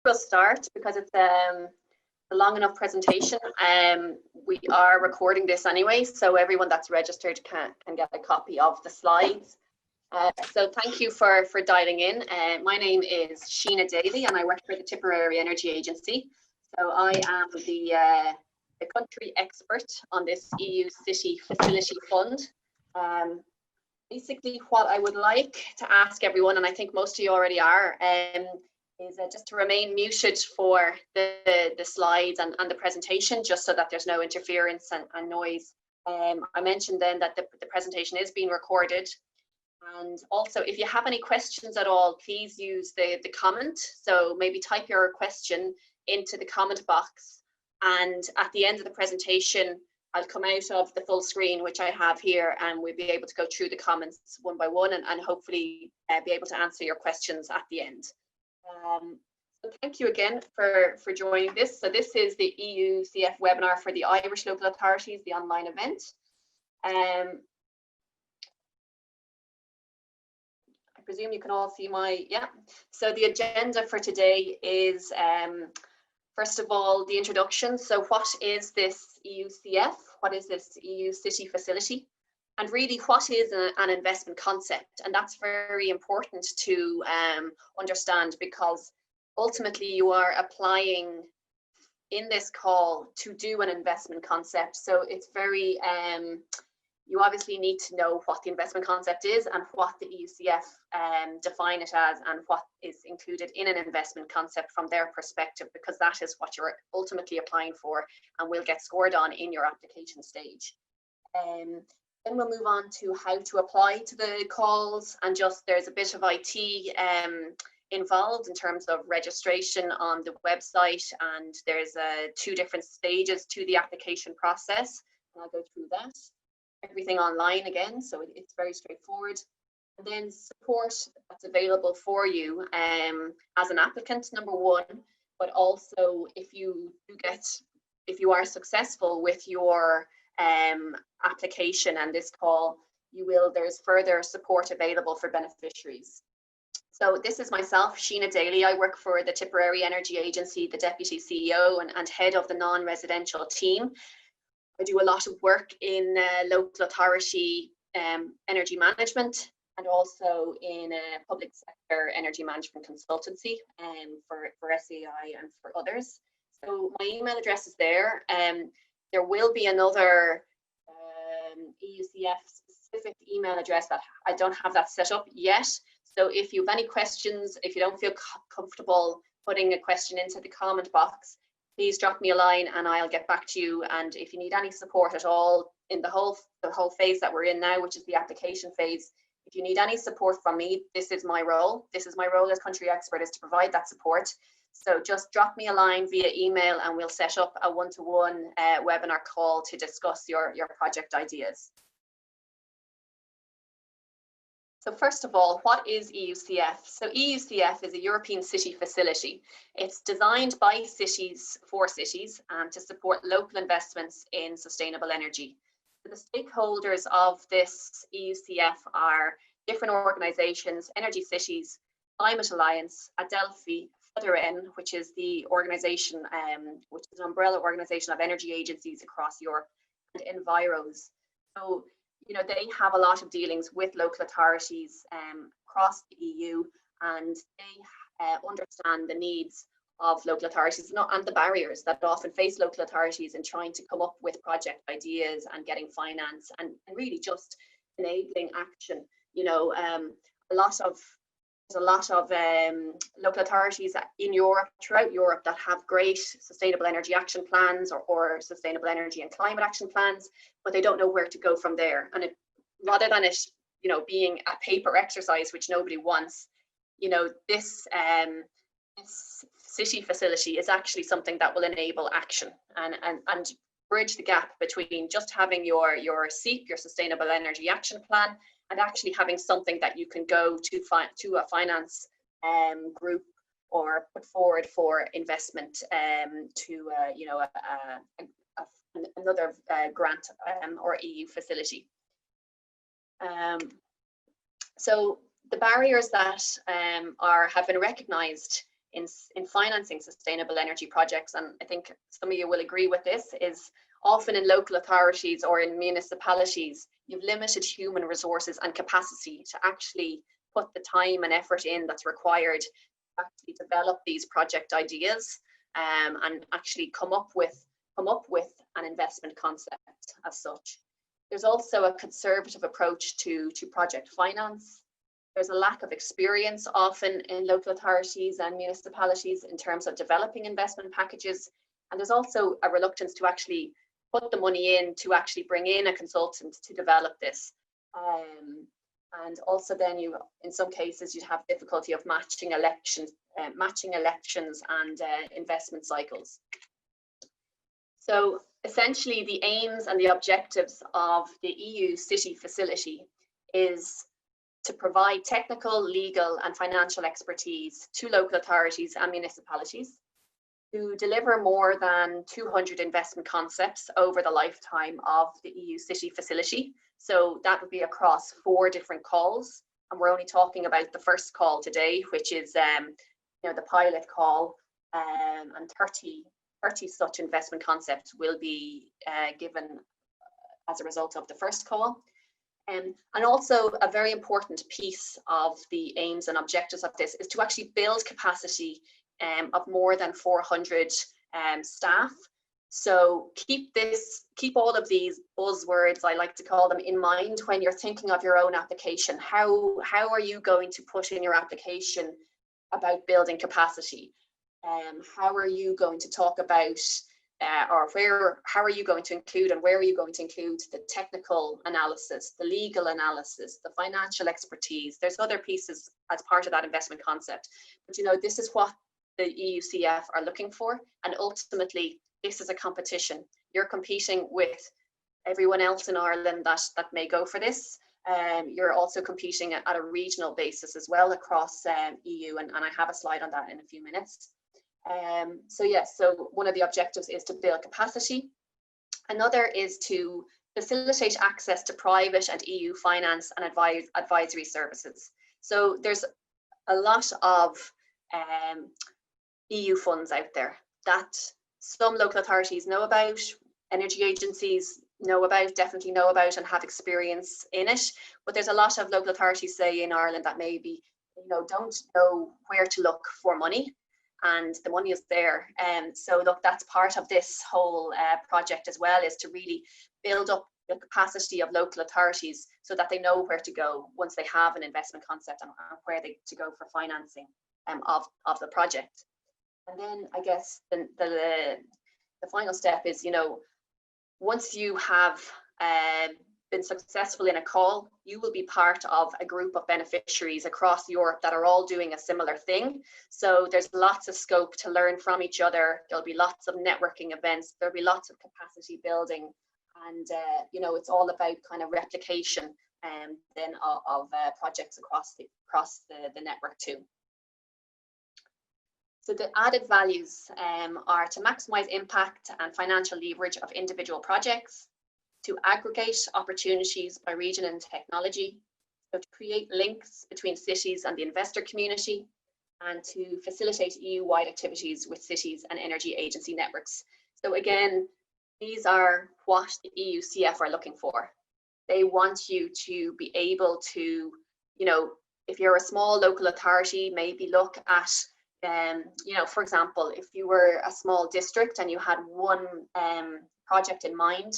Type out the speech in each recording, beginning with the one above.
we'll start because it's a long enough presentation. We are recording this anyway, so everyone that's registered can get a copy of the slides. So thank you for dialing in. My name is Siona Daly and I work for the Tipperary Energy Agency. So I am the country expert on this EU City Facility Fund. Basically what I would like to ask everyone, and I think most of you already are, is just to remain muted for the slides and the presentation, just so that there's no interference and noise. I mentioned then that the presentation is being recorded. And also, if you have any questions at all, please use the comment. So maybe type your question into the comment box. And at the end of the presentation, I'll come out of the full screen, which I have here, and we'll be able to go through the comments one by one and hopefully be able to answer your questions at the end. So thank you again for joining this. So this is the EUCF webinar for the Irish local authorities, the online event. I presume you can all see my, yeah. So the agenda for today is, first of all, the introduction. So what is this EUCF? What is this EU City Facility? And really, what is an investment concept? And that's very important to understand, because ultimately you are applying in this call to do an investment concept. So it's very, you obviously need to know what the investment concept is and what the EUCF define it as and what is included in an investment concept from their perspective, because that is what you're ultimately applying for and will get scored on in your application stage. Then we'll move on to how to apply to the calls, and just there's a bit of IT involved in terms of registration on the website, and there's 2 different stages to the application process, and I'll go through that. Everything online again, so it's very straightforward. And then support that's available for you as an applicant, number 1, but also if you are successful with your application and this call, there's further support available for beneficiaries. So this is myself, Siona Daly. I work for the Tipperary Energy Agency, the Deputy CEO and head of the non-residential team. I do a lot of work in local authority energy management, and also in public sector energy management consultancy for SEI and for others. So my email address is there. There will be another EUCF specific email address that I don't have that set up yet. So if you have any questions, if you don't feel comfortable putting a question into the comment box, please drop me a line and I'll get back to you. And if you need any support at all in the whole phase that we're in now, which is the application phase, if you need any support from me, this is my role. This is my role as country expert, is to provide that support. So just drop me a line via email and we'll set up a one-to-one webinar call to discuss your project ideas. So first of all, what is EUCF? So EUCF is a European city facility. It's designed by cities for cities to support local investments in sustainable energy. So the stakeholders of this EUCF are different organisations: Energy Cities, Climate Alliance, Daly, which is the organisation, which is an umbrella organisation of energy agencies across Europe, and Enviros. So, you know, they have a lot of dealings with local authorities across the EU, and they understand the needs of local authorities and the barriers that often face local authorities in trying to come up with project ideas and getting finance and really just enabling action. You know, there's a lot of local authorities in Europe, throughout Europe, that have great sustainable energy action plans or sustainable energy and climate action plans, but they don't know where to go from there. And rather than it, you know, being a paper exercise, which nobody wants, you know, this city facility is actually something that will enable action and bridge the gap between just having your SEAP, your Sustainable Energy Action Plan, and actually having something that you can go to a finance group or put forward for investment to you know, another grant or EU facility. So the barriers that have been recognised in financing sustainable energy projects, and I think some of you will agree with this, is often in local authorities or in municipalities, you've limited human resources and capacity to actually put the time and effort in that's required to actually develop these project ideas, and actually come up with an investment concept as such. There's also a conservative approach to project finance. There's a lack of experience often in local authorities and municipalities in terms of developing investment packages. And there's also a reluctance to actually put the money in, to actually bring in a consultant to develop this. And also then in some cases, you'd have difficulty of matching elections and investment cycles. So essentially the aims and the objectives of the EU City Facility is to provide technical, legal and financial expertise to local authorities and municipalities, to deliver more than 200 investment concepts over the lifetime of the EU City Facility. So that would be across 4 different calls. And we're only talking about the first call today, which is the pilot call, and 30 such investment concepts will be given as a result of the first call. And also a very important piece of the aims and objectives of this is to actually build capacity of more than 400 staff. So keep all of these buzzwords, I like to call them, in mind when you're thinking of your own application. How are you going to put in your application about building capacity? How are you going to talk about how are you going to include and where are you going to include the technical analysis, the legal analysis, the financial expertise? There's other pieces as part of that investment concept. But this is what the EUCF are looking for. And ultimately, this is a competition. You're competing with everyone else in Ireland that may go for this. You're also competing at a regional basis as well across EU, and I have a slide on that in a few minutes. So one of the objectives is to build capacity. Another is to facilitate access to private and EU finance and advisory services. So there's a lot of EU funds out there that some local authorities know about, energy agencies definitely know about and have experience in it. But there's a lot of local authorities, say in Ireland, that maybe don't know where to look for money. And the money is there. So look, that's part of this whole project as well, is to really build up the capacity of local authorities so that they know where to go once they have an investment concept and where to go for financing of the project. And then I guess the final step is, once you have been successful in a call, you will be part of a group of beneficiaries across Europe that are all doing a similar thing. So there's lots of scope to learn from each other. There'll be lots of networking events. There'll be lots of capacity building, and it's all about kind of replication then of projects across the network too. So the added values are to maximize impact and financial leverage of individual projects, to aggregate opportunities by region and technology, so to create links between cities and the investor community, and to facilitate EU-wide activities with cities and energy agency networks. So again, these are what the EUCF are looking for. They want you to be able to, if you're a small local authority, maybe look at, for example, if you were a small district and you had one project in mind,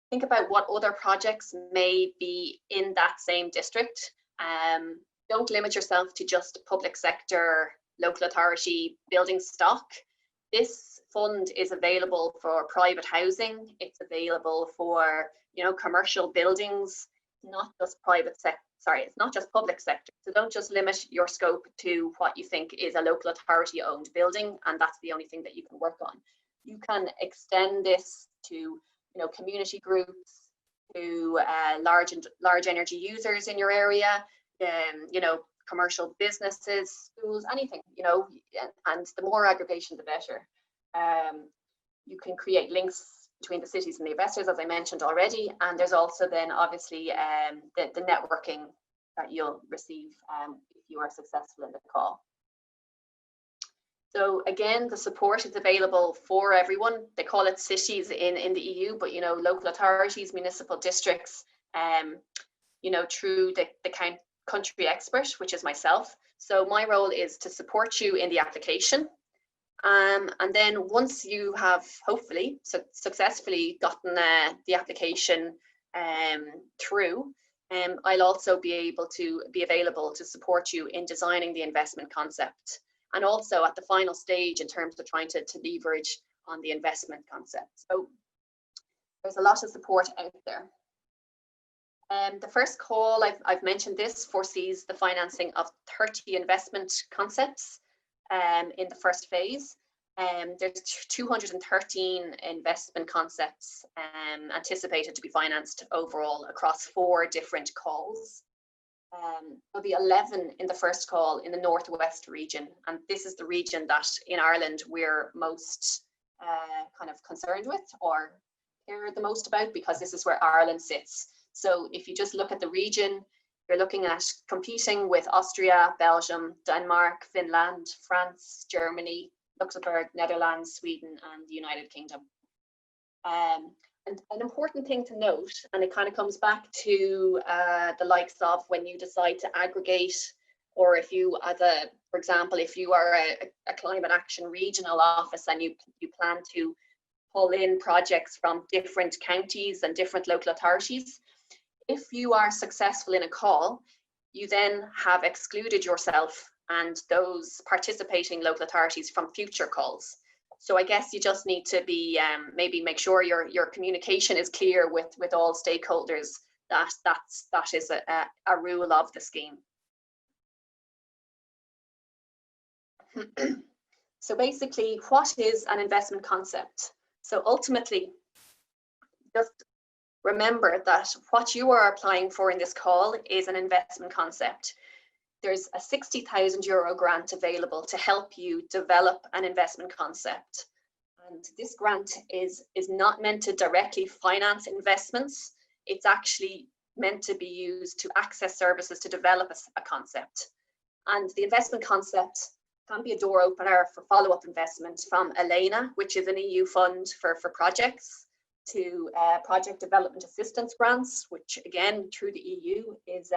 think about what other projects may be in that same district. Don't limit yourself to just public sector, local authority building stock. This fund is available for private housing. It's available for, commercial buildings, not just private sector. Sorry, it's not just public sector. So don't just limit your scope to what you think is a local authority owned building, and that's the only thing that you can work on. You can extend this to community groups, to large energy users in your area, commercial businesses, schools, anything, and the more aggregation, the better. You can create links between the cities and the investors, as I mentioned already, and there's also then obviously the networking that you'll receive if you are successful in the call. So again, the support is available for everyone. They call it cities in the EU, but you know, local authorities, municipal districts, you know, through the country expert, which is myself. So my role is to support you in the application. And then once you have hopefully successfully gotten the application through, I'll also be available to support you in designing the investment concept, and also at the final stage in terms of trying to leverage on the investment concept. So there's a lot of support out there. The first call, I've mentioned this, foresees the financing of 30 investment concepts in the first phase. There's 213 investment concepts anticipated to be financed overall across 4 different calls. There'll be 11 in the first call in the Northwest region, and this is the region that in Ireland we're most kind of concerned with or care the most about, because this is where Ireland sits. So if you just look at the region, you're looking at competing with Austria, Belgium, Denmark, Finland, France, Germany, Luxembourg, Netherlands, Sweden, and the United Kingdom. And an important thing to note, and it kind of comes back to the likes of when you decide to aggregate, or if you, for example, if you are a climate action regional office and you plan to pull in projects from different counties and different local authorities, if you are successful in a call, you then have excluded yourself and those participating local authorities from future calls. So I guess you just need to be maybe make sure your communication is clear with all stakeholders. That is a rule of the scheme. So basically, what is an investment concept? So ultimately, just remember that what you are applying for in this call is an investment concept. There's a €60,000 grant available to help you develop an investment concept. And this grant is not meant to directly finance investments. It's actually meant to be used to access services to develop a concept. And the investment concept can be a door opener for follow-up investment from ELENA, which is an EU fund for projects, to project development assistance grants, which again, through the EU is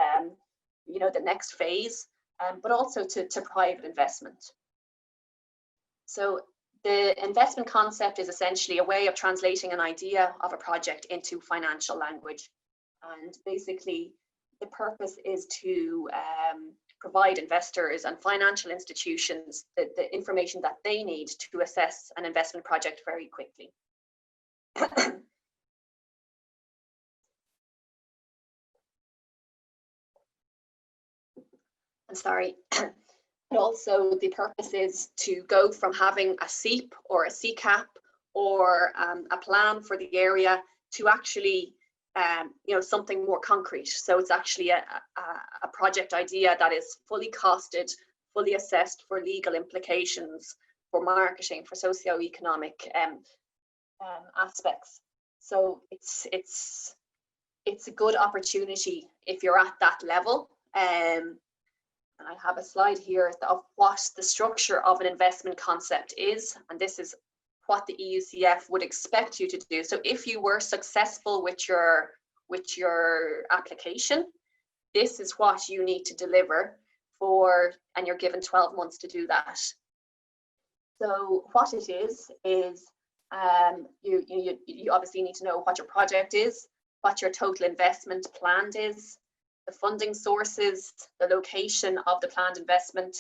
you know, the next phase, but also to private investment. So the investment concept is essentially a way of translating an idea of a project into financial language. And basically, the purpose is to provide investors and financial institutions the information that they need to assess an investment project very quickly. I'm sorry. And also the purpose is to go from having a SEEP or a CCAP or a plan for the area to actually you know, something more concrete. So it's actually a project idea that is fully costed, fully assessed for legal implications, for marketing, for socio-economic aspects. So it's a good opportunity if you're at that level. And I have a slide here of what the structure of an investment concept is, and this is what the EUCF would expect you to do. So if you were successful with your application, this is what you need to deliver for, and you're given 12 months to do that. So what it is you obviously need to know what your project is, what your total investment planned is, the funding sources, the location of the planned investment,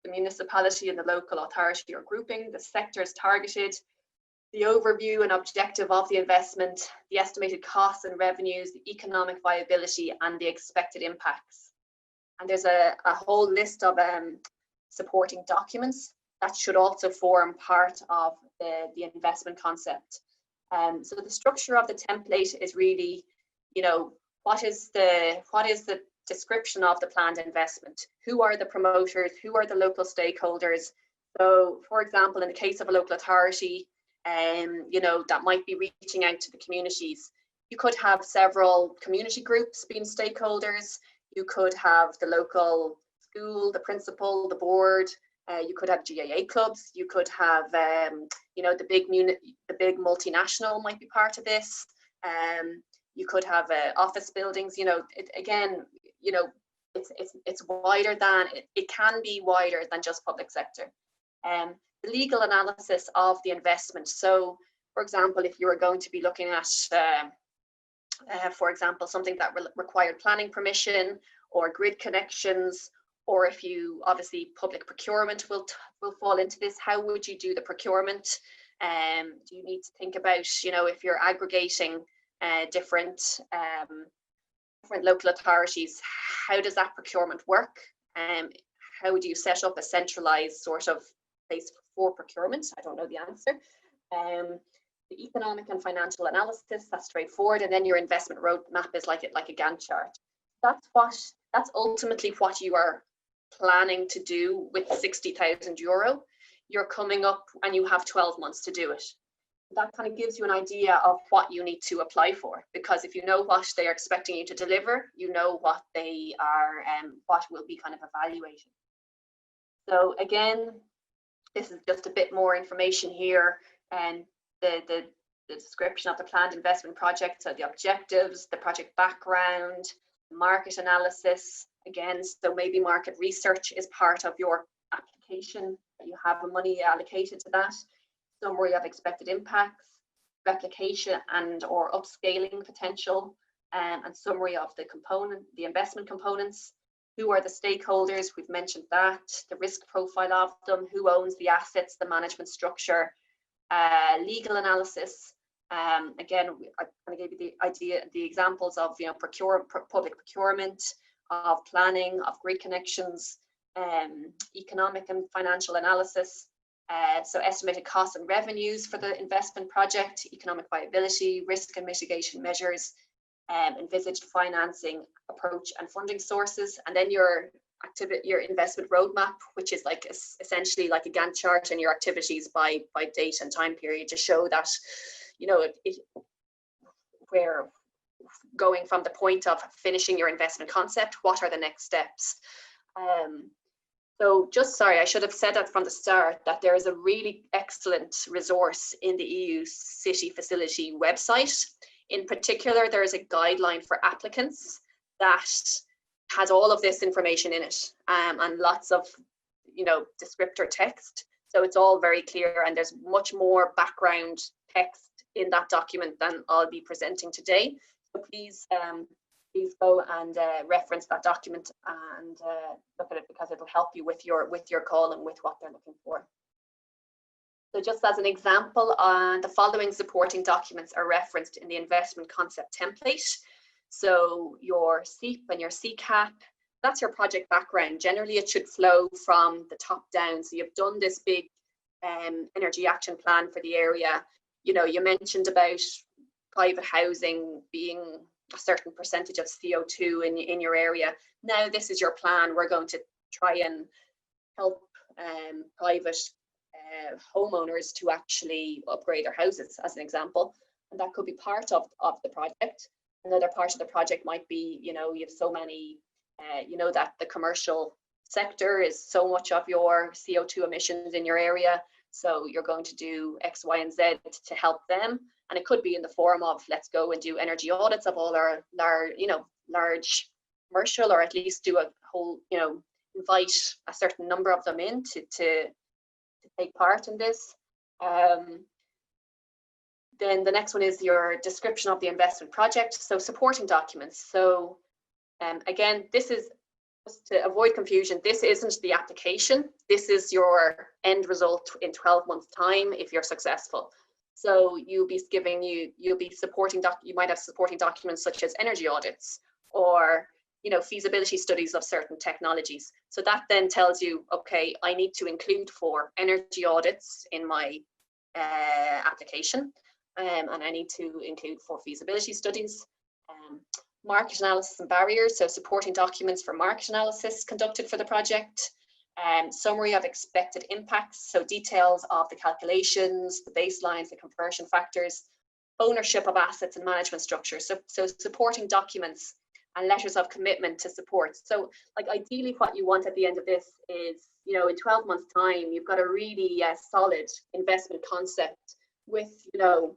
the municipality and the local authority or grouping, the sectors targeted, the overview and objective of the investment, the estimated costs and revenues, the economic viability, and the expected impacts. And there's a whole list of supporting documents that should also form part of the investment concept. So the structure of the template is really, you know, what is the description of the planned investment? Who are the promoters? Who are the local stakeholders? So, for example, in the case of a local authority, you know, that might be reaching out to the communities. You could have several community groups being stakeholders. You could have the local school, the principal, the board, You could have GAA clubs. You could have, you know, the big multinational might be part of this. You could have office buildings. You know, again, you know, it's wider than it can be wider than just public sector. The legal analysis of the investment. So, for example, if you were going to be looking at, for example, something that required planning permission or grid connections, or if you obviously public procurement will fall into this. How would you do the procurement? Do you need to think about, you know, if you're aggregating different local authorities, how does that procurement work? How would you set up a centralized sort of place for procurement? I don't know the answer. The economic and financial analysis, that's straightforward, and then your investment roadmap is like a Gantt chart. That's ultimately what you are planning to do with €60,000. You're coming up and you have 12 months to do it. That kind of gives you an idea of what you need to apply for, because if you know what they are expecting you to deliver, you know what they are, what will be kind of evaluated. So again, this is just a bit more information here, and the description of the planned investment project, so the objectives, the project background, market analysis, again, so maybe market research is part of your application, you have the money allocated to that, summary of expected impacts, replication and or upscaling potential, and summary of the investment components. Who are the stakeholders? We've mentioned that. The risk profile of them, who owns the assets, the management structure, legal analysis. Again, I kind of gave you the examples of, you know, public procurement, of planning, of grid connections, economic and financial analysis. So estimated costs and revenues for the investment project, economic viability, risk and mitigation measures, envisaged financing approach and funding sources, and then your investment roadmap, which is like essentially like a Gantt chart, and your activities by date and time period to show that, you know, we're going from the point of finishing your investment concept, what are the next steps? So just, sorry, I should have said that from the start, that there is a really excellent resource in the EU City Facility website. In particular, there is a guideline for applicants that has all of this information in it, and lots of, you know, descriptor text. So it's all very clear, and there's much more background text in that document than I'll be presenting today. So please go and reference that document and look at it, because it'll help you with your call and with what they're looking for. So just as an example, the following supporting documents are referenced in the investment concept template. So your CEAP and your CCAP, that's your project background. Generally, it should flow from the top down. So you've done this big energy action plan for the area. You know, you mentioned about private housing being a certain percentage of CO2 in your area. Now this is your plan. We're going to try and help private homeowners to actually upgrade their houses, as an example, and that could be part of the project. Another part of the project might be, you know, you have so many, you know, that the commercial sector is so much of your CO2 emissions in your area, so you're going to do X, Y, and Z to help them. And it could be in the form of, let's go and do energy audits of all our large commercial, or at least do a whole, you know, invite a certain number of them in to take part in this. Then the next one is your description of the investment project. So supporting documents. So again, this is just to avoid confusion. This isn't the application. This is your end result in 12 months time if you're successful. So you might have supporting documents such as energy audits, or, you know, feasibility studies of certain technologies. So that then tells you, okay, I need to include 4 energy audits in my application, and I need to include 4 feasibility studies. Market analysis and barriers, so supporting documents for market analysis conducted for the project. Summary of expected impacts, so details of the calculations, the baselines, the conversion factors. Ownership of assets and management structure, so supporting documents and letters of commitment to support. So like ideally what you want at the end of this is, you know, in 12 months time, you've got a really solid investment concept with, you know,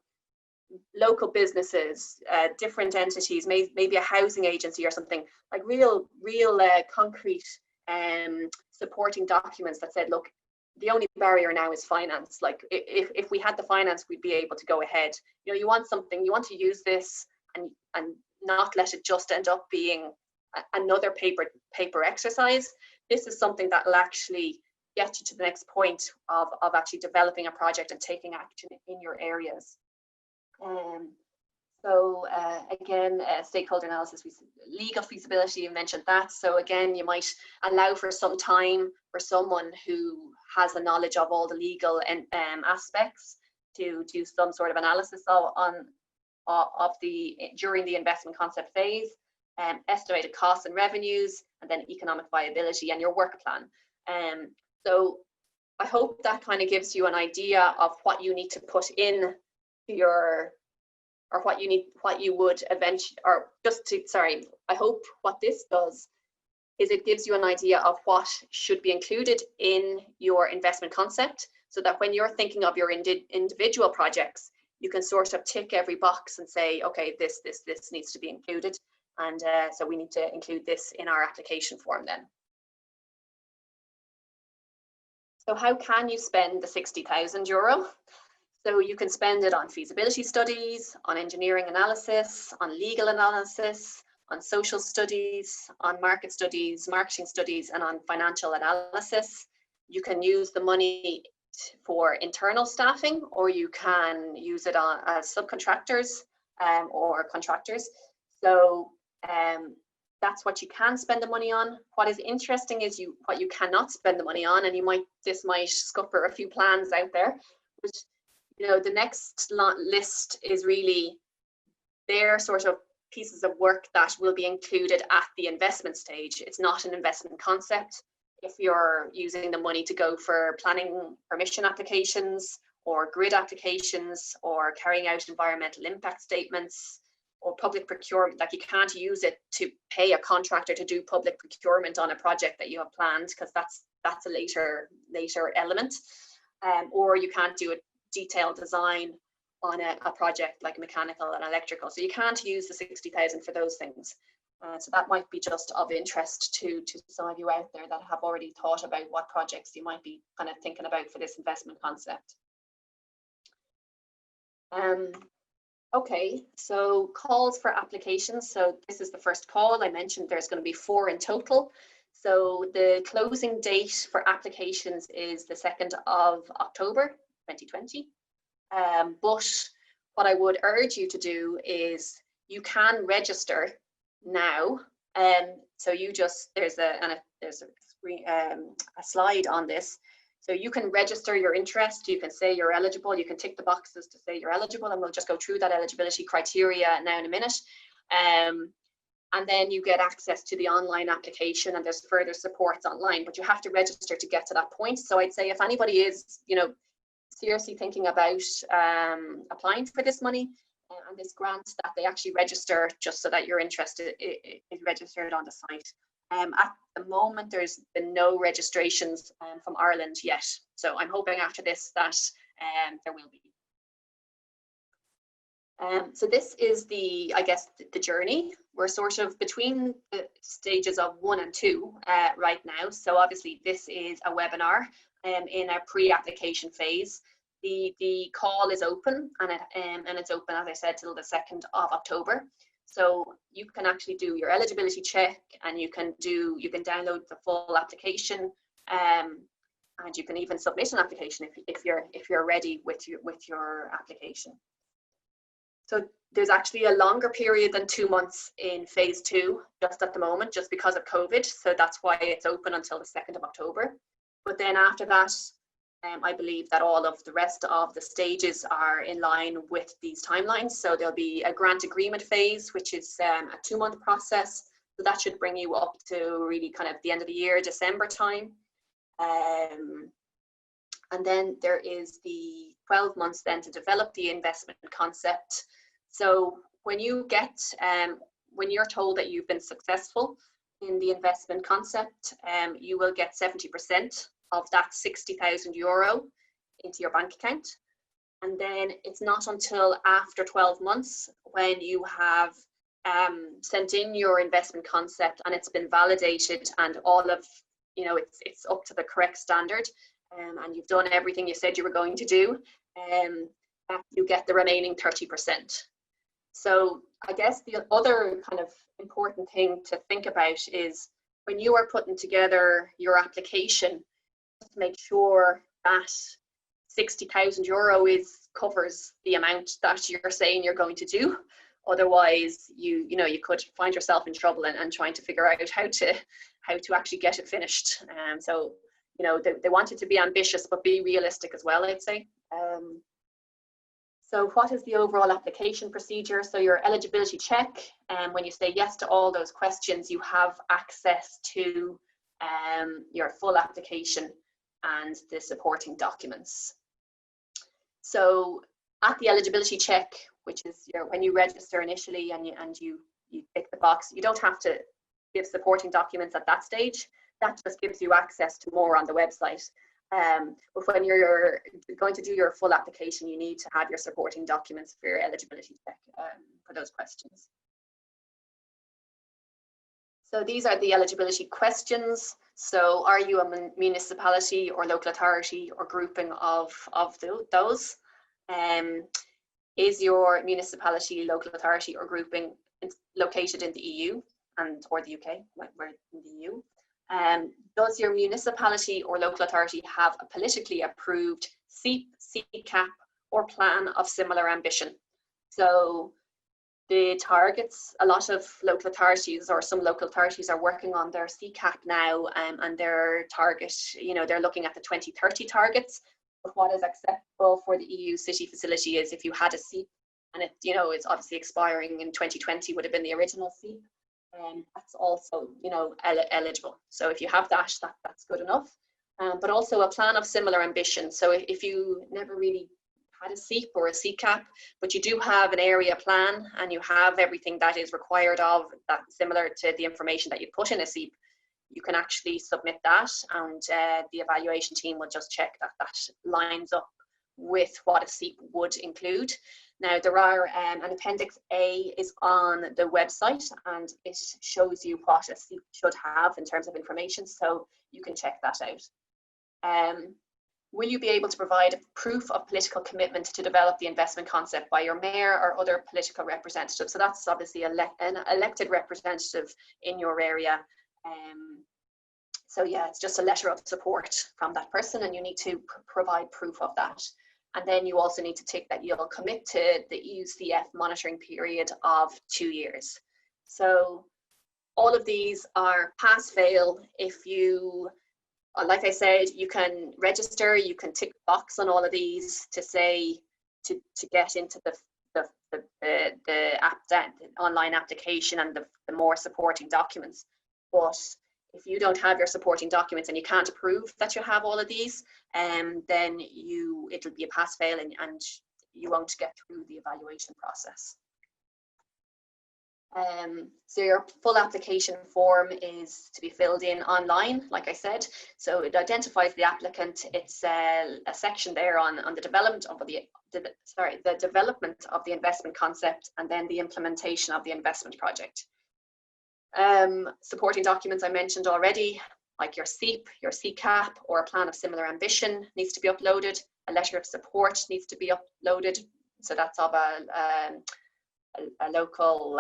local businesses, different entities, maybe a housing agency or something, like real concrete supporting documents that said, look, the only barrier now is finance. Like if we had the finance, we'd be able to go ahead. You know, you want something, you want to use this and not let it just end up being another paper exercise. This is something that will actually get you to the next point of actually developing a project and taking action in your areas. Again, stakeholder analysis, legal feasibility, you mentioned that. So again, you might allow for some time for someone who has a knowledge of all the legal aspects to do some sort of analysis during the investment concept phase, estimated costs and revenues, and then economic viability and your work plan. So I hope that kind of gives you an idea of what you need to put in your, or what you would eventually, or just to, sorry, I hope what this does is it gives you an idea of what should be included in your investment concept, so that when you're thinking of your individual projects, you can sort of tick every box and say, okay, this needs to be included. And so we need to include this in our application form then. So how can you spend the €60,000? So you can spend it on feasibility studies, on engineering analysis, on legal analysis, on social studies, on market studies, marketing studies, and on financial analysis. You can use the money for internal staffing, or you can use it as subcontractors or contractors. So that's what you can spend the money on. What is interesting is what you cannot spend the money on, and this might scupper a few plans out there. But you know, the next list is really their sort of pieces of work that will be included at the investment stage. It's not an investment concept. If you're using the money to go for planning permission applications or grid applications or carrying out environmental impact statements or public procurement, like you can't use it to pay a contractor to do public procurement on a project that you have planned, because that's a later element. Or you can't do a detailed design on a project like mechanical and electrical. So you can't use the 60,000 for those things. So that might be just of interest to some of you out there that have already thought about what projects you might be kind of thinking about for this investment concept. Okay, so calls for applications. So this is the first call. I mentioned there's going to be 4 in total. So the closing date for applications is the 2nd of October 2020. But what I would urge you to do is you can register now. So you just, there's a slide on this. So you can register your interest, you can say you're eligible, you can tick the boxes to say you're eligible, and we'll just go through that eligibility criteria now in a minute. And then you get access to the online application, and there's further supports online, but you have to register to get to that point. So I'd say if anybody is, you know, seriously thinking about applying for this money and this grant, that they actually register, just so that your interest is registered on the site. At the moment, there's been no registrations from Ireland yet. So I'm hoping after this that there will be. So this is the, I guess, the journey. We're sort of between the stages of 1 and 2 right now. So obviously this is a webinar in a pre-application phase. The call is open, and it's open, as I said, till the 2nd of October. So you can actually do your eligibility check, and you can download the full application, and you can even submit an application if you're ready with your application. So there's actually a longer period than 2 months in phase 2, just at the moment, just because of COVID. So that's why it's open until the 2nd of October. But then after that, I believe that all of the rest of the stages are in line with these timelines. So there'll be a grant agreement phase, which is a 2-month process. So that should bring you up to really kind of the end of the year, December time. And then there is the 12 months then to develop the investment concept. So when you get, when you're told that you've been successful in the investment concept, you will get 70% of that €60,000 into your bank account. And then it's not until after 12 months when you have sent in your investment concept and it's been validated and all of, it's up to the correct standard, and you've done everything you said you were going to do, that you get the remaining 30%. So I guess the other kind of important thing to think about is when you are putting together your application, just make sure that €60,000 covers the amount that you're saying you're going to do. Otherwise, you could find yourself in trouble and trying to figure out how to actually get it finished. So they want it to be ambitious but be realistic as well, I'd say. So what is the overall application procedure? So your eligibility check, and when you say yes to all those questions, you have access to your full application and the supporting documents. So at the eligibility check, which is when you register initially and you tick the box, you don't have to give supporting documents at that stage. That just gives you access to more on the website. But when you're going to do your full application, you need to have your supporting documents for your eligibility check for those questions. So these are the eligibility questions. So are you a municipality or local authority or grouping of those? Is your municipality, local authority or grouping located in the EU or the UK? We're in the EU. Does your municipality or local authority have a politically approved SEEP, CCAP or plan of similar ambition? So the targets, a lot of local authorities or some local authorities are working on their CCAP now, and their target, they're looking at the 2030 targets. But what is acceptable for the EU city facility is if you had a SEEP and it's obviously expiring in 2020 would have been the original SEEP. That's also, eligible. So if you have that's good enough. But also a plan of similar ambition. So if you never really had a SEEP or a CCAP, but you do have an area plan and you have everything that is required of that, similar to the information that you put in a SEEP, you can actually submit that, and the evaluation team will just check that lines up with what a SEEP would include. Now there are, an Appendix A is on the website and it shows you what a SEEP should have in terms of information, so you can check that out. Will you be able to provide proof of political commitment to develop the investment concept by your mayor or other political representative? So that's obviously an elected representative in your area. So yeah, it's just a letter of support from that person and you need to provide proof of that. And then you also need to tick that you'll commit to the EUCF monitoring period of 2 years. So all of these are pass-fail. If you, like I said, you can register, you can tick the box on all of these to say, to get into the online application and the more supporting documents. But if you don't have your supporting documents and you can't prove that you have all of these, then it'll be a pass-fail and you won't get through the evaluation process. So your full application form is to be filled in online, like I said. So it identifies the applicant. It's a section there on the development of the development of the investment concept and then the implementation of the investment project. Supporting documents I mentioned already, like your SEEP, your CCAP, or a plan of similar ambition needs to be uploaded. A letter of support needs to be uploaded. So that's of a local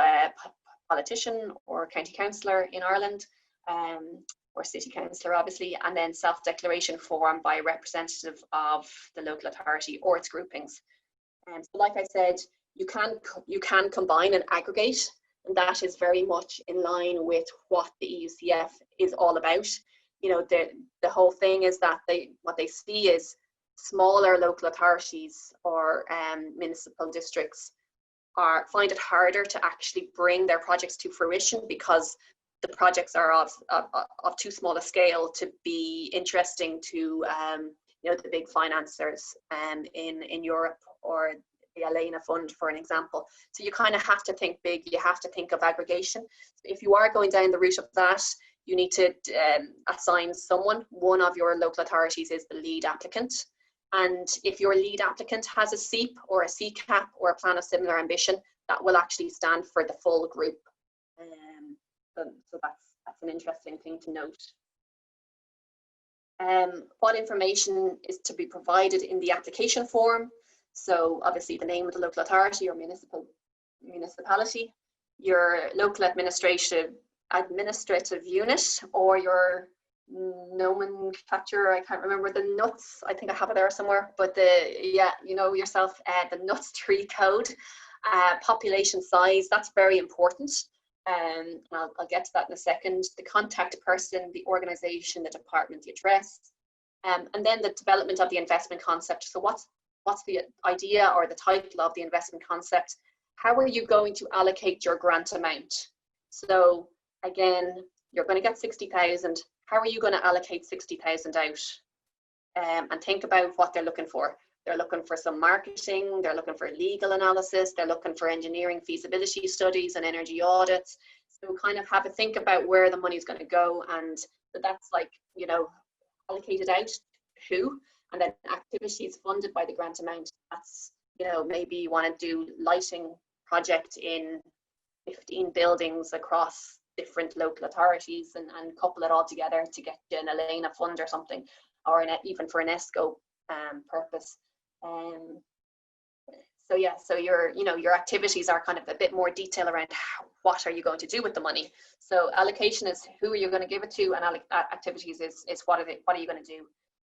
politician or county councillor in Ireland, or city councillor obviously, and then self-declaration form by a representative of the local authority or its groupings. So like I said, you can combine and aggregate, and that is very much in line with what the EUCF is all about. The whole thing is that what they see is smaller local authorities or municipal districts find it harder to actually bring their projects to fruition because the projects are of too small a scale to be interesting to the big financiers in Europe or the Elena Fund, for an example. So you kind of have to think big, you have to think of aggregation. If you are going down the route of that, you need to assign someone. One of your local authorities is the lead applicant. And if your lead applicant has a SEEP or a CCAP or a plan of similar ambition, that will actually stand for the full group. So that's an interesting thing to note. What information is to be provided in the application form? So obviously the name of the local authority or municipality, your local administrative unit, or your nomenclature, I can't remember the nuts, I think I have it there somewhere, but you know yourself, the nuts 3 code, population size, that's very important. I'll get to that in a second. The contact person, the organization, the department, the address, and then the development of the investment concept. So what's the idea or the title of the investment concept? How are you going to allocate your grant amount? So again, you're going to get 60,000. How are you going to allocate 60,000 out? And think about what they're looking for. They're looking for some marketing, they're looking for legal analysis, they're looking for engineering feasibility studies and energy audits. So kind of have a think about where the money is going to go, and that's like, you know, allocated out who, and then activities funded by the grant amount. That's, you know, maybe you want to do lighting project in 15 buildings across different local authorities and couple it all together to get you an Elena Fund or something, or even for an ESCO purpose. So yeah, so your activities are kind of a bit more detail around what are you going to do with the money. So allocation is who are you going to give it to, and activities is what are you going to do.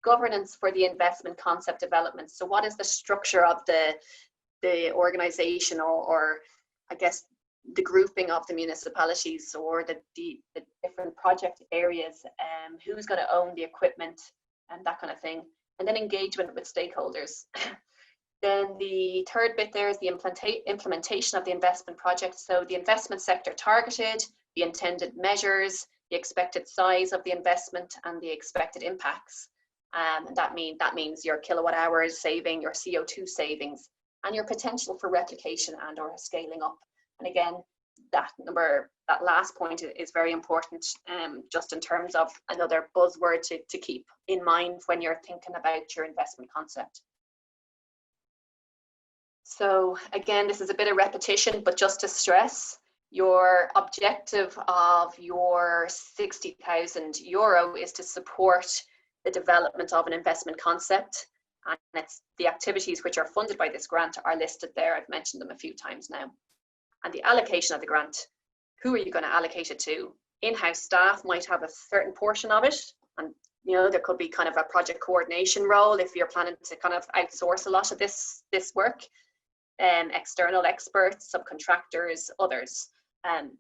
Governance for the investment concept development. So what is the structure of the organization, or I guess the grouping of the municipalities or the different project areas, who's going to own the equipment and that kind of thing. And then engagement with stakeholders. Then the third bit there is the implementation of the investment project. So the investment sector targeted, the intended measures, the expected size of the investment, and the expected impacts. And that means your kilowatt hours saving, your CO2 savings, and your potential for replication and or scaling up. And again, that last point is very important, just in terms of another buzzword to keep in mind when you're thinking about your investment concept. So again, this is a bit of repetition, but just to stress, your objective of your €60,000 is to support the development of an investment concept. And it's the activities which are funded by this grant are listed there. I've mentioned them a few times now. And the allocation of the grant, who are you going to allocate it to? In-house staff might have a certain portion of it, and you know, there could be kind of a project coordination role if you're planning to kind of outsource a lot of this work. External experts, subcontractors, others.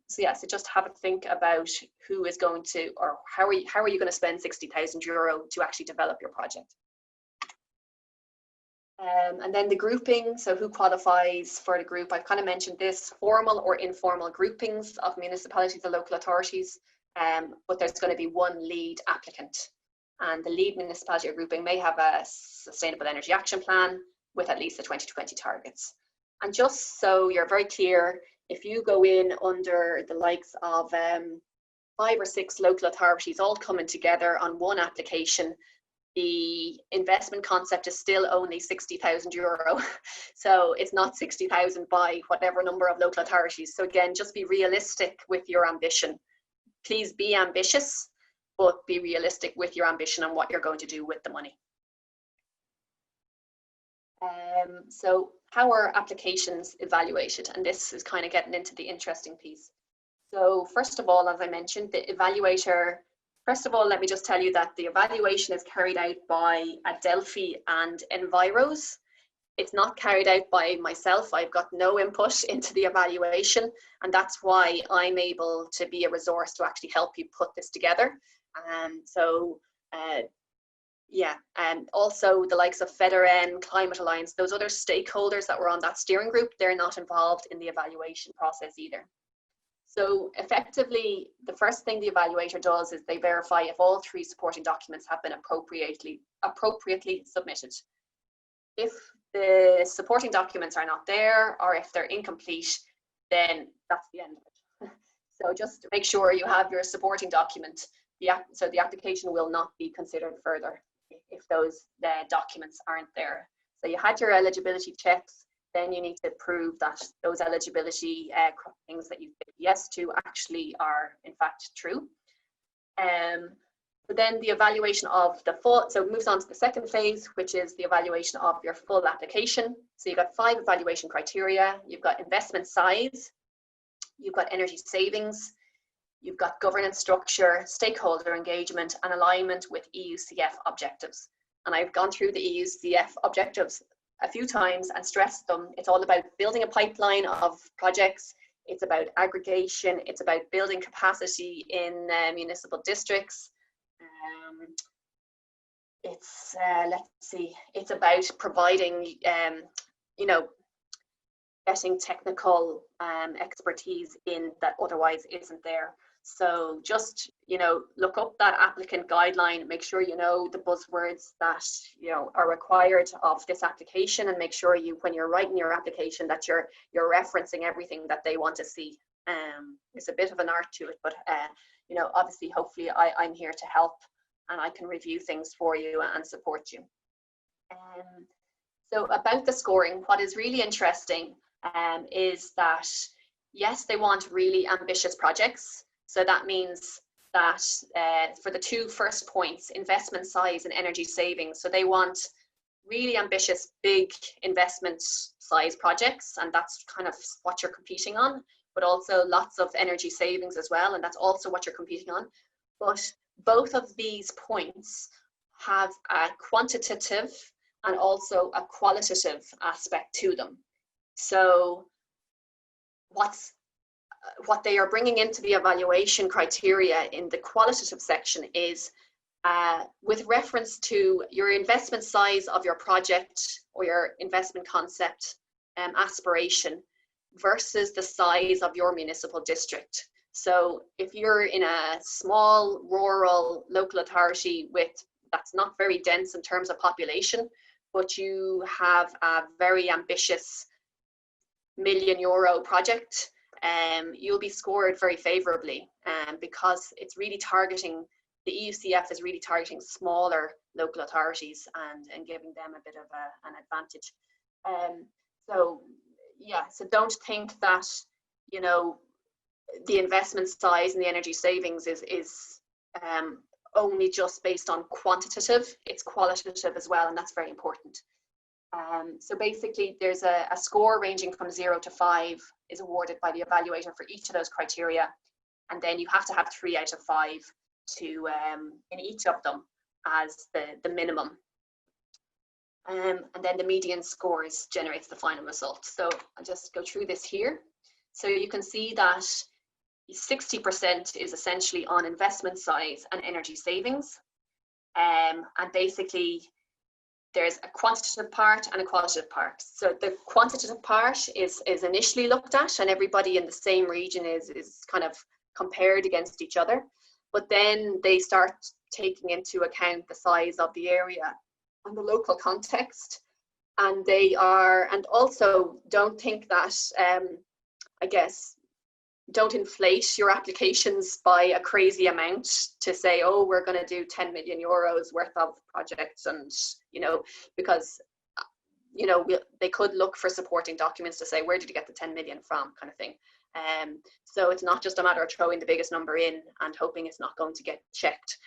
So yeah, so just have a think about who is going to, or how are you going to spend €60,000 to actually develop your project. And then the grouping, so who qualifies for the group? I've kind of mentioned this, formal or informal groupings of municipalities or local authorities, but there's going to be one lead applicant. And the lead municipality or grouping may have a sustainable energy action plan with at least the 2020 targets. And just so you're very clear, if you go in under the likes of 5 or 6 local authorities all coming together on one application, the investment concept is still only €60,000. So it's not 60,000 by whatever number of local authorities. So again, just be realistic with your ambition. Please be ambitious, but be realistic with your ambition and what you're going to do with the money. So how are applications evaluated? And this is kind of getting into the interesting piece. So first of all, as I mentioned, the evaluator, first of all, let me just tell you that the evaluation is carried out by Adelphi and Enviros. It's not carried out by myself. I've got no input into the evaluation, and that's why I'm able to be a resource to actually help you put this together. Yeah, and also the likes of FEDERN, Climate Alliance, those other stakeholders that were on that steering group, they're not involved in the evaluation process either. So effectively, the first thing the evaluator does is they verify if all 3 supporting documents have been appropriately submitted. If the supporting documents are not there, or if they're incomplete, then that's the end of it. So just make sure you have your supporting document. So the application will not be considered further if those documents aren't there. So you had your eligibility checks, then you need to prove that those eligibility things that you said yes to actually are in fact true. But then the evaluation of the full, so it moves on to the second phase, which is the evaluation of your full application. So you've got 5 evaluation criteria. You've got investment size, you've got energy savings, you've got governance structure, stakeholder engagement, and alignment with EUCF objectives. And I've gone through the EUCF objectives a few times and stressed them. It's all about building a pipeline of projects. It's about aggregation. It's about building capacity in municipal districts. Let's see, it's about providing, you know, getting technical expertise in that otherwise isn't there. So just, you know, look up that applicant guideline, make sure you know the buzzwords that, you know, are required of this application, and make sure you, when you're writing your application, that you're referencing everything that they want to see. It's a bit of an art to it, but, you know, obviously, hopefully I'm here to help, and I can review things for you and support you. So about the scoring, what is really interesting is that, yes, they want really ambitious projects. So that means that for the 2 first points, investment size and energy savings. So they want really ambitious, big investment size projects, and that's kind of what you're competing on, but also lots of energy savings as well, and that's also what you're competing on. But both of these points have a quantitative and also a qualitative aspect to them. So what they are bringing into the evaluation criteria in the qualitative section is with reference to your investment size of your project or your investment concept aspiration versus the size of your municipal district. So if you're in a small rural local authority that's not very dense in terms of population, but you have a very ambitious €1 million project, you'll be scored very favorably because it's really targeting, the EUCF is really targeting smaller local authorities and giving them a bit of an advantage. So yeah, so don't think that, you know, the investment size and the energy savings is only just based on quantitative, it's qualitative as well, and that's very important. So basically there's a score ranging from 0 to 5 is awarded by the evaluator for each of those criteria, and then you have to have 3 out of 5 to in each of them as the minimum. And then the median scores generates the final result. So I'll just go through this here. So you can see that 60% is essentially on investment size and energy savings. And basically there's a quantitative part and a qualitative part. So the quantitative part is initially looked at, and everybody in the same region is kind of compared against each other. But then they start taking into account the size of the area and the local context. And and also don't think that, I guess, don't inflate your applications by a crazy amount to say, oh, we're going to do 10 million euros worth of projects, and, you know, because, you know, they could look for supporting documents to say, where did you get the 10 million from, kind of thing. So it's not just a matter of throwing the biggest number in and hoping it's not going to get checked.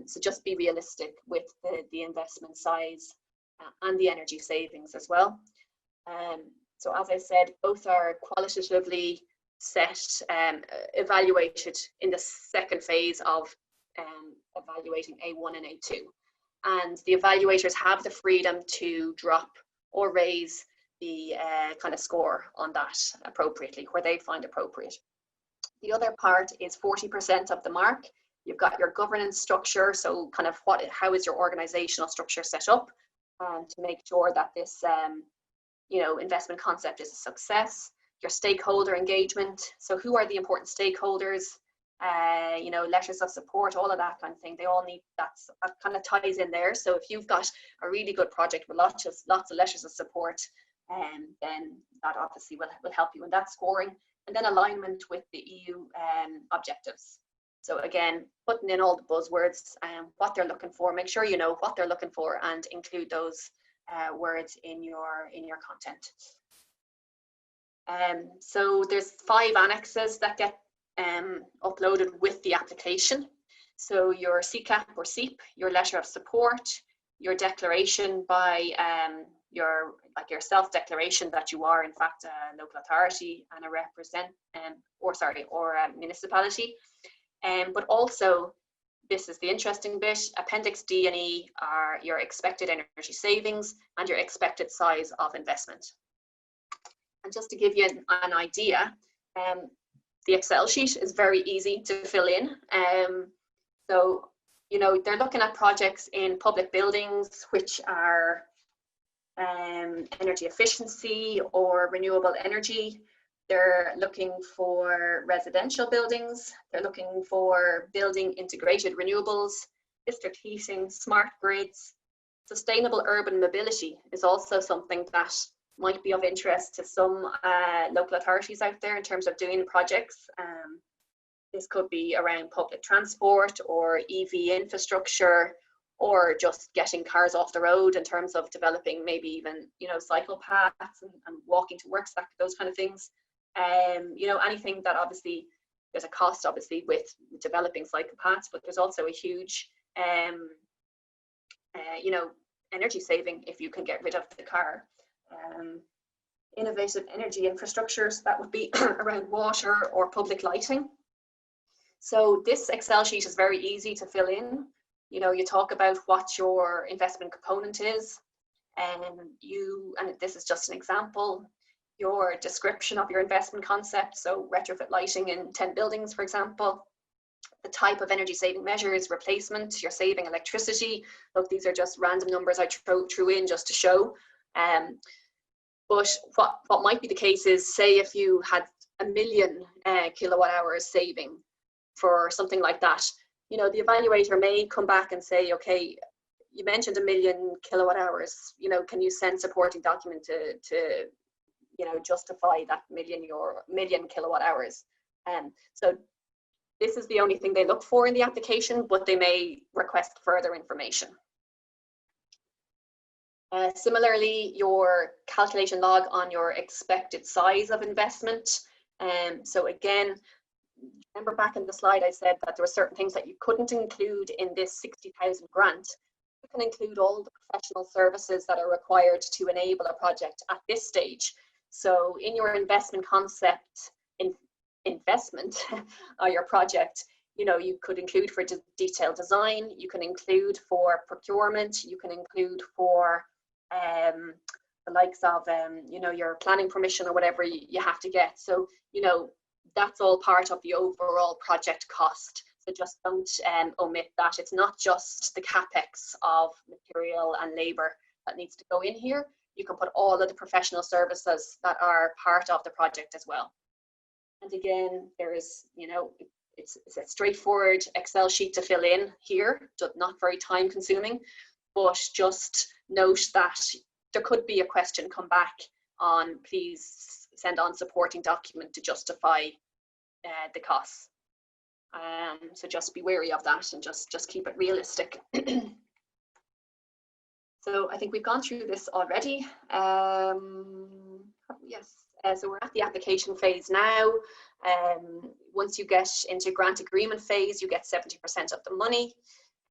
So just be realistic with the investment size and the energy savings as well. So as I said, both are qualitatively set, evaluated in the second phase of evaluating A1 and A2. And the evaluators have the freedom to drop or raise the kind of score on that appropriately, where they find appropriate. The other part is 40% of the mark. You've got your governance structure, so kind of how is your organizational structure set up to make sure that this you know, investment concept is a success. Your stakeholder engagement, so who are the important stakeholders? you know, letters of support, all of that kind of thing. They all need that kind of ties in there. So if you've got a really good project with lots of letters of support, then that obviously will help you in that scoring. And then alignment with the EU objectives. So again, putting in all the buzzwords and what they're looking for. Make sure you know what they're looking for and include those words in your content. So there's 5 annexes that get uploaded with the application. So your CCAP or CEAP, your letter of support, your declaration by your self-declaration that you are in fact a local authority and a municipality. But also, this is the interesting bit, Appendix D and E are your expected energy savings and your expected size of investment. And just to give you an idea, the Excel sheet is very easy to fill in. So, you know, they're looking at projects in public buildings, which are energy efficiency or renewable energy. They're looking for residential buildings. They're looking for building integrated renewables, district heating, smart grids. Sustainable urban mobility is also something that might be of interest to some local authorities out there in terms of doing projects. This could be around public transport or EV infrastructure, or just getting cars off the road in terms of developing maybe even, you know, cycle paths and walking to work, those kind of things. You know, anything that obviously there's a cost obviously with developing cycle paths, but there's also a huge, you know, energy saving if you can get rid of the car. Innovative energy infrastructures, that would be around water or public lighting. So this Excel sheet is very easy to fill in. You know, you talk about what your investment component is, and this is just an example, your description of your investment concept, so retrofit lighting in 10 buildings, for example, the type of energy saving measures, replacement, you're saving electricity. Look, these are just random numbers I threw in just to show. But what might be the case is, say if you had 1 million kilowatt hours saving for something like that, you know, the evaluator may come back and say, okay, you mentioned 1 million kilowatt hours, you know, can you send supporting document to you know, justify that million kilowatt hours? So this is the only thing they look for in the application, but they may request further information. Similarly, your calculation log on your expected size of investment. So again, remember back in the slide I said that there were certain things that you couldn't include in this 60,000 grant. You can include all the professional services that are required to enable a project at this stage. So in your investment concept, investment or your project, you know, you could include for detailed design, you can include for procurement, you can include for the likes of, you know, your planning permission or whatever you have to get. So, you know, that's all part of the overall project cost. So just don't omit that. It's not just the capex of material and labor that needs to go in here. You can put all of the professional services that are part of the project as well. And again, there is, you know, it's a straightforward Excel sheet to fill in here, not very time consuming, but just note that there could be a question come back on, please send on supporting document to justify the costs. So just be wary of that and just keep it realistic. So I think we've gone through this already. Yes, so we're at the application phase now. Once you get into grant agreement phase, you get 70% of the money.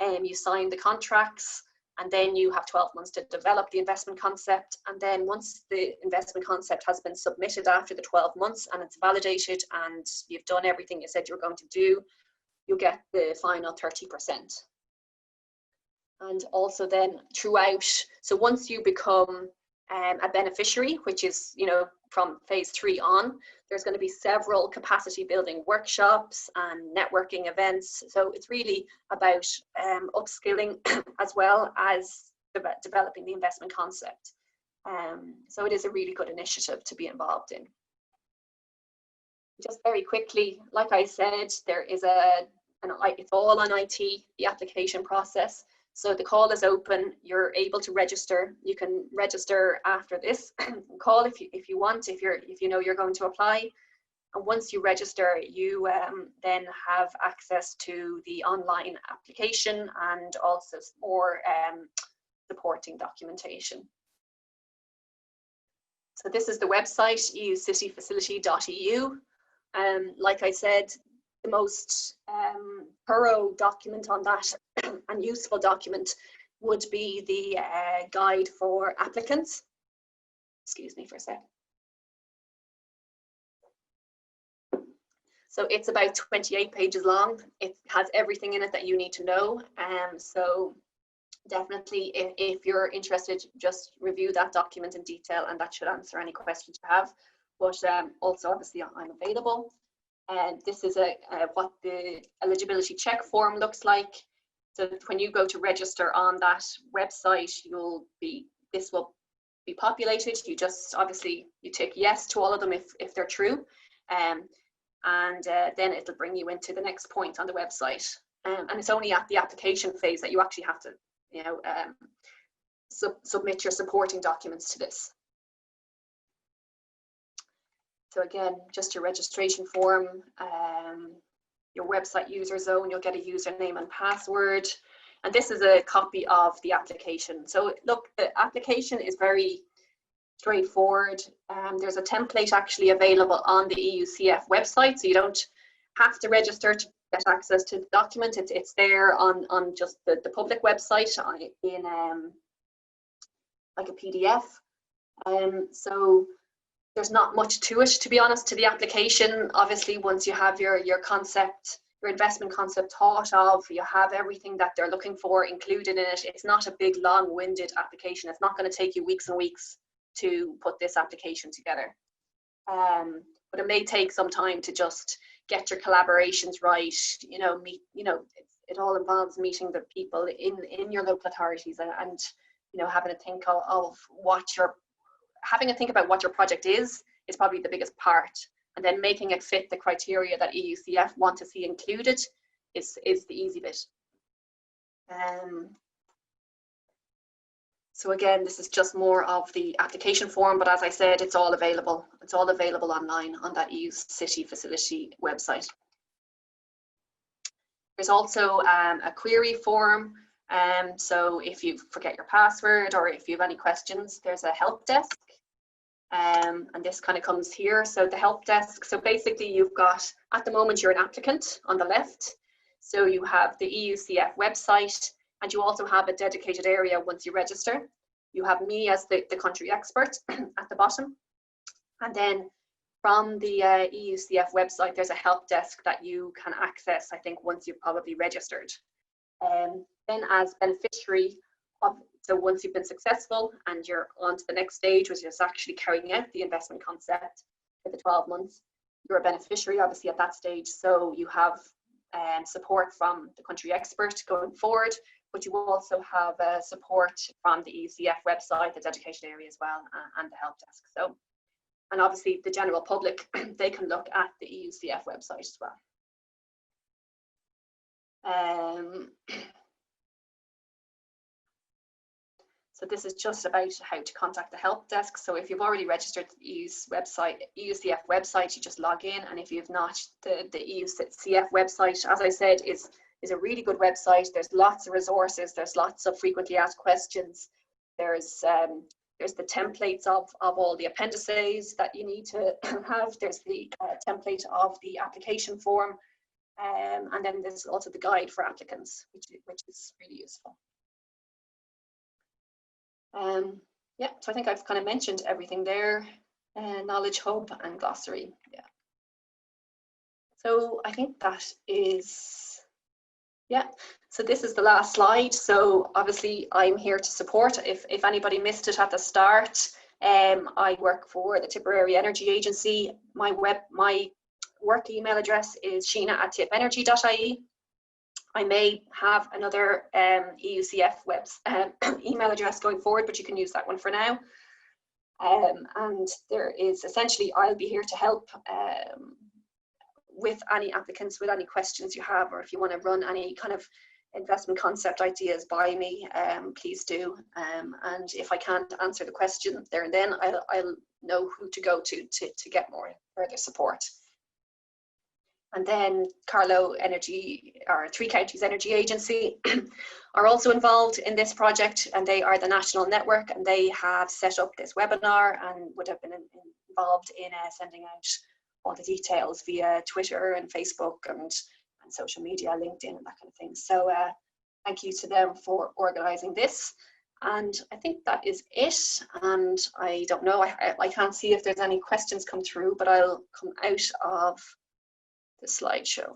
You sign the contracts, and then you have 12 months to develop the investment concept. And then once the investment concept has been submitted after the 12 months and it's validated and you've done everything you said you're going to do, you get the final 30%. And also then throughout, so once you become a beneficiary, which is, you know, from phase 3 on, there's going to be several capacity building workshops and networking events. So it's really about upskilling as well as developing the investment concept. So it is a really good initiative to be involved in. Just very quickly, like I said, there is it's all on IT, the application process. So the call is open, you're able to register. You can register after this call if you want, if you know you're going to apply. And once you register, you then have access to the online application and also more supporting documentation. So this is the website, eucityfacility.eu. Like I said, the most thorough document on that and useful document would be the guide for applicants. Excuse me for a sec. So it's about 28 pages long. It has everything in it that you need to know. So definitely, if you're interested, just review that document in detail, and that should answer any questions you have. But also, obviously, I'm available. And this is what the eligibility check form looks like. So when you go to register on that website, this will be populated. You just obviously you tick yes to all of them if they're true, and then it'll bring you into the next point on the website. And it's only at the application phase that you actually have to, submit your supporting documents to this. So again, just your registration form, your website user zone, you'll get a username and password. And this is a copy of the application. So look, the application is very straightforward. There's a template actually available on the EUCF website, so you don't have to register to get access to the document. It's there on just the public website in like a PDF. So there's not much to it, to be honest, to the application. Obviously, once you have your concept, your investment concept thought of, you have everything that they're looking for included in it. It's not a big, long-winded application. It's not going to take you weeks and weeks to put this application together. But it may take some time to just get your collaborations right. It all involves meeting the people in your local authorities and having to think of having to think about what your project is probably the biggest part, and then making it fit the criteria that EUCF want to see included is the easy bit. So again, this is just more of the application form, but as I said, it's all available. It's all available online on that EU City Facility website. There's also a query form. So if you forget your password or if you have any questions, there's a help desk. And this kind of comes here. So the help desk, so basically you've got, at the moment you're an applicant on the left. So you have the EUCF website, and you also have a dedicated area once you register. You have me as the country expert at the bottom. And then from the EUCF website, there's a help desk that you can access, I think, once you've probably registered. Then as beneficiary, so once you've been successful and you're on to the next stage, which is actually carrying out the investment concept for the 12 months, you're a beneficiary obviously at that stage. So you have support from the country expert going forward, but you will also have support from the EUCF website, the dedication area as well, and the help desk. So, and obviously the general public, they can look at the EUCF website as well. So this is just about how to contact the help desk. So if you've already registered the EUCF website, you just log in. And if you've not, the EUCF website, as I said, is a really good website. There's lots of resources. There's lots of frequently asked questions. There's the templates of all the appendices that you need to have. There's the template of the application form. And then there's also the guide for applicants, which is really useful. Yeah, so I think I've kind of mentioned everything there. Knowledge hub and glossary. Yeah. So I think that is, yeah. So this is the last slide. So obviously I'm here to support. If anybody missed it at the start, I work for the Tipperary Energy Agency. My work email address is sheena@tipenergy.ie. I may have another EUCF email address going forward, but you can use that one for now. And there is essentially, I'll be here to help with any applicants, with any questions you have, or if you want to run any kind of investment concept ideas by me, please do. And if I can't answer the question there and then, I'll know who to go to get more further support. And then Carlow Energy, our Three Counties Energy Agency, are also involved in this project, and they are the national network, and they have set up this webinar and would have been involved in sending out all the details via Twitter and Facebook and social media, LinkedIn and that kind of thing. So thank you to them for organising this. And I think that is it. And I don't know, I can't see if there's any questions come through, but I'll come out of the slideshow.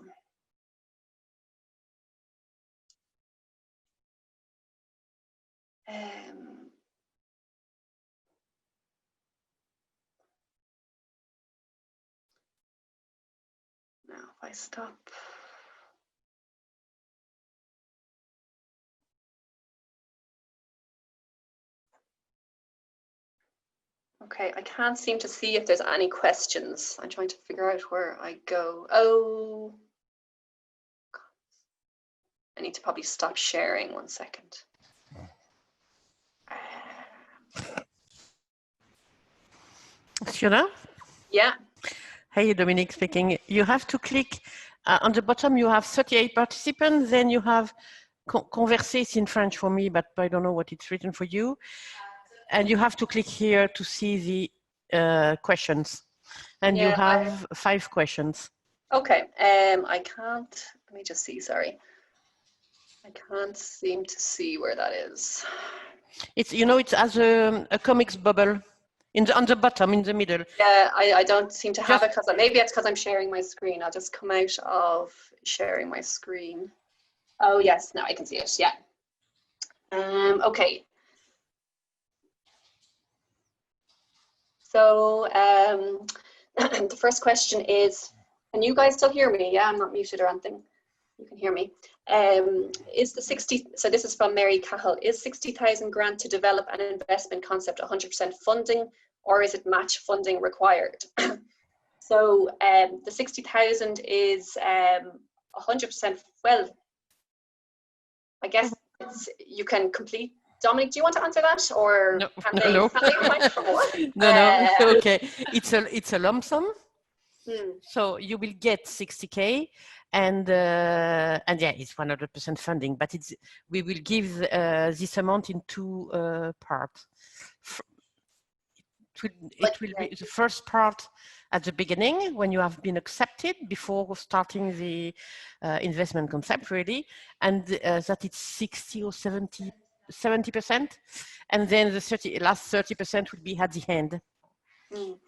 Now if I stop. Okay, I can't seem to see if there's any questions. I'm trying to figure out where I go. Oh, I need to probably stop sharing 1 second. Siona? Yeah. Hey, Dominique speaking. You have to click on the bottom. You have 38 participants. Then you have converser in French for me, but I don't know what it's written for you. And you have to click here to see the questions. And yeah, you have 5 questions. Okay. I can't. Let me just see. Sorry. I can't seem to see where that is. It's, you know, it's as a comics bubble on the bottom, in the middle. Yeah, I don't seem to have it because maybe it's because I'm sharing my screen. I'll just come out of sharing my screen. Oh yes, now I can see it. Yeah. Okay. So the first question is, can you guys still hear me? Yeah, I'm not muted or anything. You can hear me. Is the 60, so this is from Mary Cahill, is 60,000 grant to develop an investment concept 100% funding, or is it match funding required? So the 60,000 is 100%, well, I guess it's, you can complete. Dominic, do you want to answer that, or no, can they apply for more? No, okay. It's a lump sum. So you will get 60K, and yeah, it's 100% funding. But we will give this amount in 2 parts. It will be the first part at the beginning when you have been accepted before starting the investment concept, really, and that it's 60 or 70%, and then the last 30% will be at the end,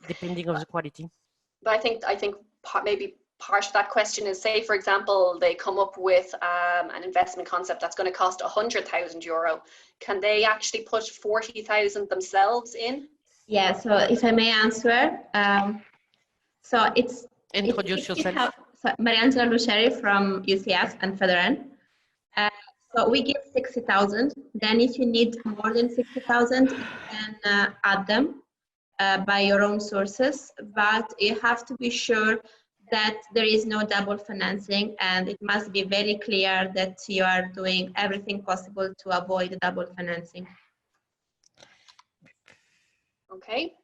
depending on the quality. But I think maybe part of that question is, say for example they come up with an investment concept that's going to cost €100,000. Can they actually put 40,000 themselves in? Yeah, so if I may answer, so it's introduce yourself. So Mariangela Luceri from EUCF and Federan. So we give 60,000. Then if you need more than 60,000, you can add them by your own sources, but you have to be sure that there is no double financing, and it must be very clear that you are doing everything possible to avoid double financing. Okay.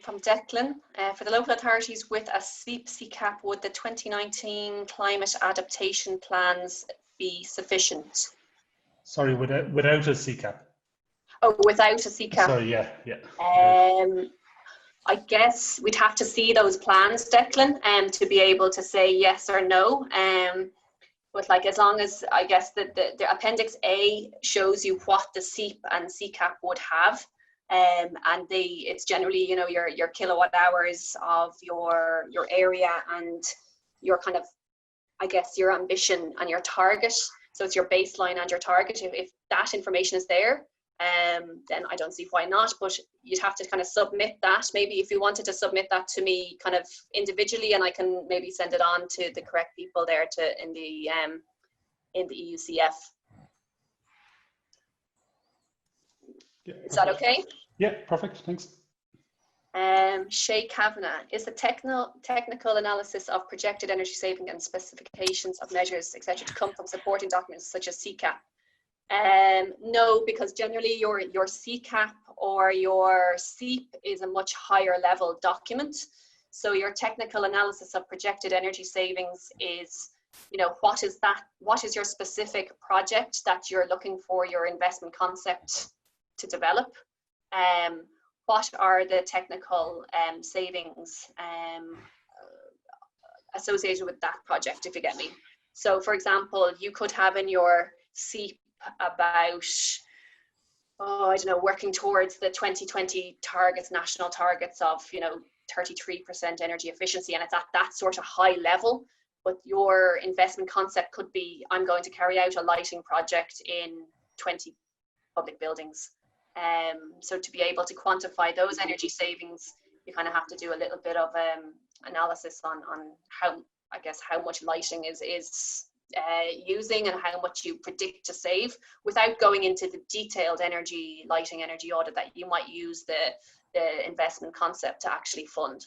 From Declan, for the local authorities with a CCAP, would the 2019 climate adaptation plans be sufficient? Sorry, without a CCAP. Oh, without a CCAP. Sorry, yeah. I guess we'd have to see those plans, Declan, to be able to say yes or no. But like, as long as, I guess the Appendix A shows you what the CEAP and CCAP would have. And it's generally, you know, your kilowatt hours of your area and your kind of, I guess, your ambition and your target. So it's your baseline and your target. If that information is there, then I don't see why not. But you'd have to kind of submit that. Maybe if you wanted to submit that to me kind of individually, and I can maybe send it on to the correct people there in the EUCF. Yeah, is that okay? Yeah, perfect. Thanks. Shay Kavanagh, is the technical analysis of projected energy saving and specifications of measures, etc., to come from supporting documents such as CCAP? No, because generally your CCAP or your SEEP is a much higher level document. So your technical analysis of projected energy savings is, you know, what is your specific project that you're looking for your investment concept to develop? What are the technical savings associated with that project, if you get me? So for example, you could have in your SEEP about, oh, I don't know, working towards the 2020 targets, national targets of, you know, 33% energy efficiency, and it's at that sort of high level. But your investment concept could be, I'm going to carry out a lighting project in 20 public buildings. So to be able to quantify those energy savings, you kind of have to do a little bit of analysis on how, I guess, how much lighting is using and how much you predict to save, without going into the detailed lighting energy audit that you might use the investment concept to actually fund.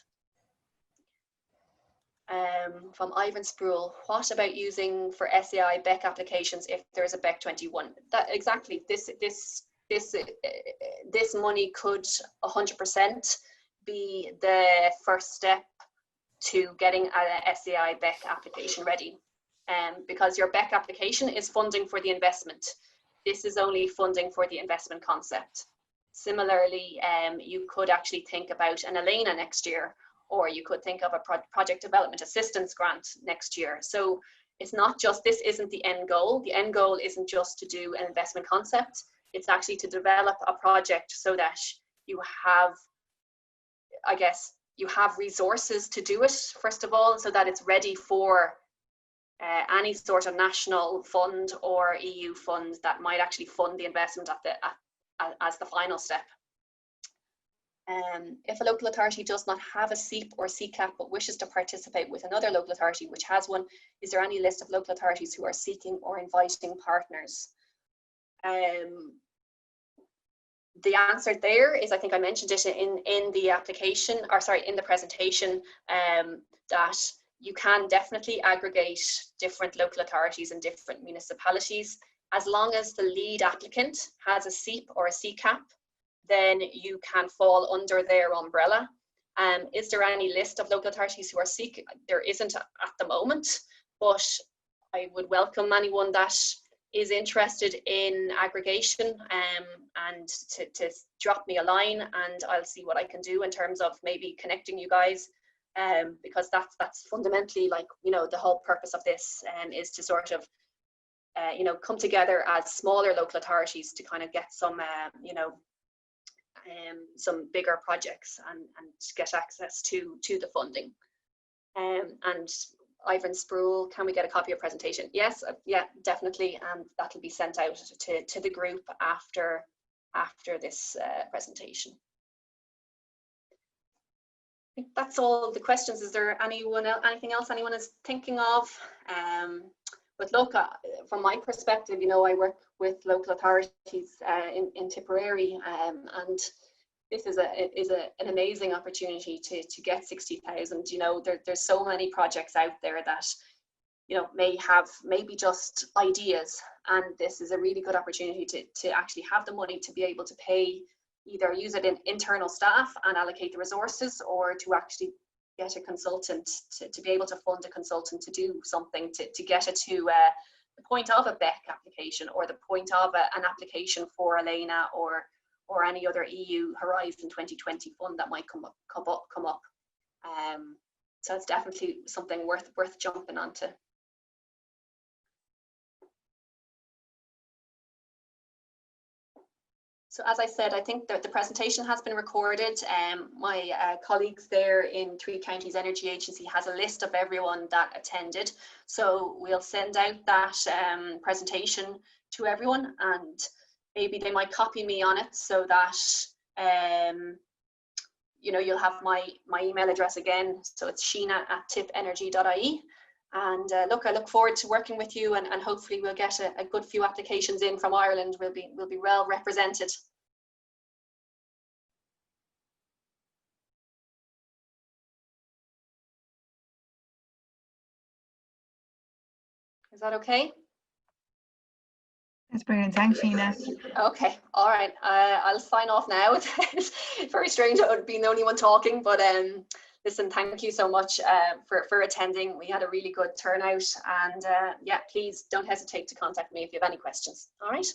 From Ivan Spruill, what about using for SAI BEC applications if there is a BEC 21? That exactly, this money could 100% be the first step to getting a SAI BEC application ready. Because your BEC application is funding for the investment. This is only funding for the investment concept. Similarly, you could actually think about an ELENA next year, or you could think of a project development assistance grant next year. So it's not just, this isn't the end goal. The end goal isn't just to do an investment concept. It's actually to develop a project so that you have, I guess, you have resources to do it, first of all, so that it's ready for any sort of national fund or EU fund that might actually fund the investment as the final step. If a local authority does not have a SEEP or CCAP but wishes to participate with another local authority which has one, is there any list of local authorities who are seeking or inviting partners? The answer there is, I think I mentioned it in the application, or sorry, in the presentation, that you can definitely aggregate different local authorities and different municipalities. As long as the lead applicant has a SEEP or a CCAP, then you can fall under their umbrella. Is there any list of local authorities who are seeking? There isn't at the moment, but I would welcome anyone that is interested in aggregation and to drop me a line, and I'll see what I can do in terms of maybe connecting you guys. Because that's fundamentally, like, you know, the whole purpose of this is to sort of, you know, come together as smaller local authorities to kind of get some, you know, some bigger projects and get access to the funding. And Ivan Spruill, can we get a copy of presentation? Yes, yeah, definitely, and that'll be sent out to the group after this presentation. I think that's all the questions. Is there anything else anyone is thinking of? But look, from my perspective, you know, I work with local authorities in Tipperary, and this is an amazing opportunity to get 60,000. You know, there's so many projects out there that, you know, maybe just ideas, and this is a really good opportunity to actually have the money to be able to pay, either use it in internal staff and allocate the resources, or to actually get a consultant to be able to fund a consultant to do something to get it to the point of a BEC application, or the point of an application for ELENA or any other EU Horizon 2020 fund that might come up. So it's definitely something worth jumping onto. So as I said, I think that the presentation has been recorded. My colleagues there in Three Counties Energy Agency has a list of everyone that attended. So we'll send out that presentation to everyone, and maybe they might copy me on it so that you know, you'll have my email address again. So it's sheena@tipenergy.ie. And look, I look forward to working with you, and hopefully we'll get a good few applications in from Ireland. We'll be well represented. Is that okay? That's brilliant. Thanks, Sheena. Okay, all right. I'll sign off now. It's very strange being the only one talking, but listen, thank you so much for attending. We had a really good turnout, and yeah, please don't hesitate to contact me if you have any questions. All right.